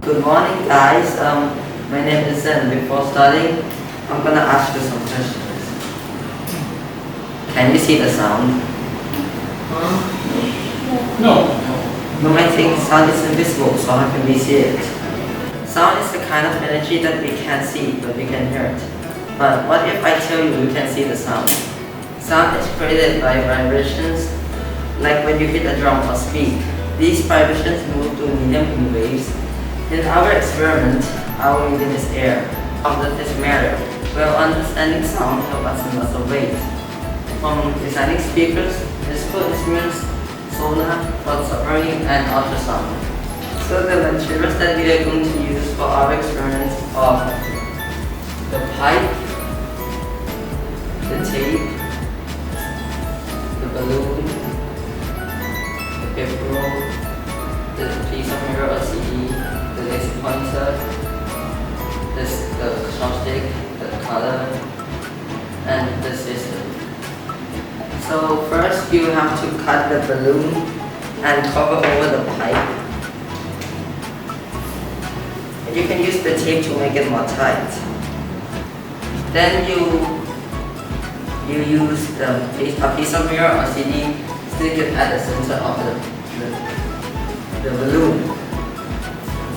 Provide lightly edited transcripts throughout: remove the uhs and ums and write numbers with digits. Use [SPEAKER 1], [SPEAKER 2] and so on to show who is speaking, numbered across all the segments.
[SPEAKER 1] Good morning, guys. My name is Zen. Before starting, I'm gonna ask you some questions. Can you see the sound?
[SPEAKER 2] No.
[SPEAKER 1] You might think sound is invisible, so how can we see it? Sound is the kind of energy that we can't see, but we can hear it. But what if I tell you you can see the sound? Sound is created by vibrations, like when you hit a drum or speak. These vibrations move to medium in waves. In our experiment, our medium is air. Of this matter, well, understanding sound helps us in lots of ways. From designing speakers, musical instruments, sonar, for submarine, and ultrasound. So the materials that we are going to use for our experiments are the pipe, the tape, the balloon, the paper roll, the piece of mirror or CD, the laser pointer, the chopstick, the color, and the system. So first you have to cut the balloon and cover over the pipe. And you can use the tape to make it more tight. Then you use a piece of mirror or CD, stick it at the center of the balloon.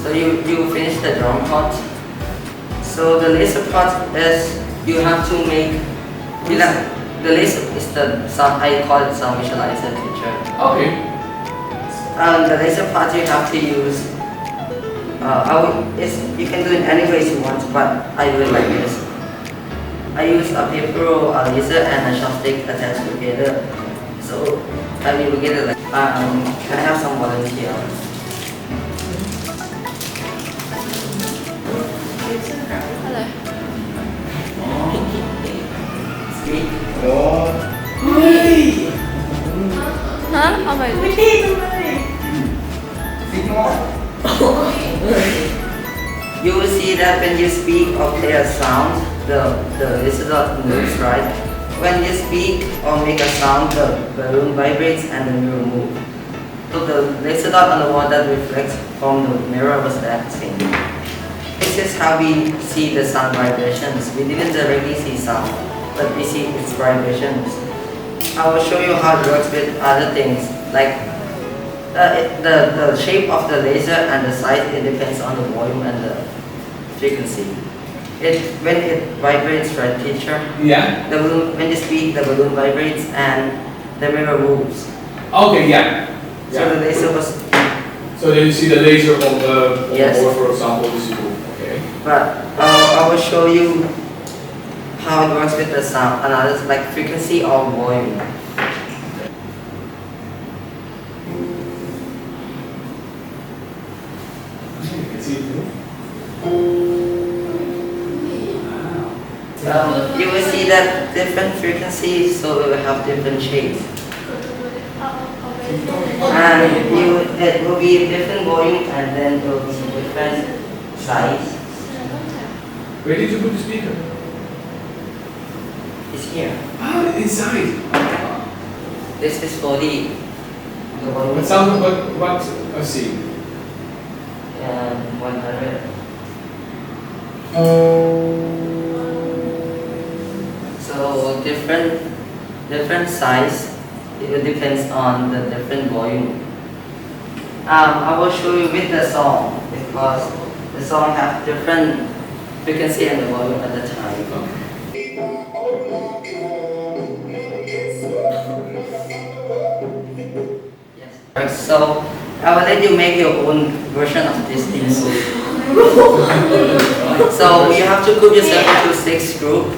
[SPEAKER 1] So you finish the drum part. So the laser part is you have to make. The laser is the sound. I call it sound visualizer picture.
[SPEAKER 2] Okay.
[SPEAKER 1] The laser part you have to use. You can do it any ways you want, but I do it like this. I use a paper roll, a laser, and a chopstick attached together. So I will get it like. Can I have some volunteer?
[SPEAKER 3] Hello.
[SPEAKER 1] Speak.
[SPEAKER 3] Hả? Ông mày
[SPEAKER 1] Speak more. You will see that when you speak or play a sound, the laser dot moves, right? When you speak or make a sound, the balloon vibrates and the mirror moves. So the laser dot on the wall that reflects from the mirror was that thing. This is how we see the sound vibrations. We didn't directly see sound, but we see its vibrations. I will show you how it works with other things, like the shape of the laser and the size. It depends on the volume and the frequency. When it vibrates, right, teacher?
[SPEAKER 2] Yeah.
[SPEAKER 1] The balloon, when you speak, the balloon vibrates and the mirror moves.
[SPEAKER 2] Okay, yeah.
[SPEAKER 1] So the laser was.
[SPEAKER 2] So then you see the laser on the
[SPEAKER 1] Yes.
[SPEAKER 2] board, for example, you see. Okay.
[SPEAKER 1] But I will show you how it works with the sound, another like frequency or volume.
[SPEAKER 2] You can see it move.
[SPEAKER 1] You will see that different frequencies, so it will have different shapes. And it will be different volume and then it will be different size.
[SPEAKER 2] Where did you put the speaker?
[SPEAKER 1] It's here.
[SPEAKER 2] Ah, inside.
[SPEAKER 1] This is for the volume.
[SPEAKER 2] What sound? What? I see.
[SPEAKER 1] 100. So different size. It depends on the different volume. I will show you with the song because the song have different frequency and the volume at the time. Yes. So I will let you make your own version of this theme song. So you have to group yourself into 6 groups.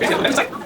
[SPEAKER 4] Inside.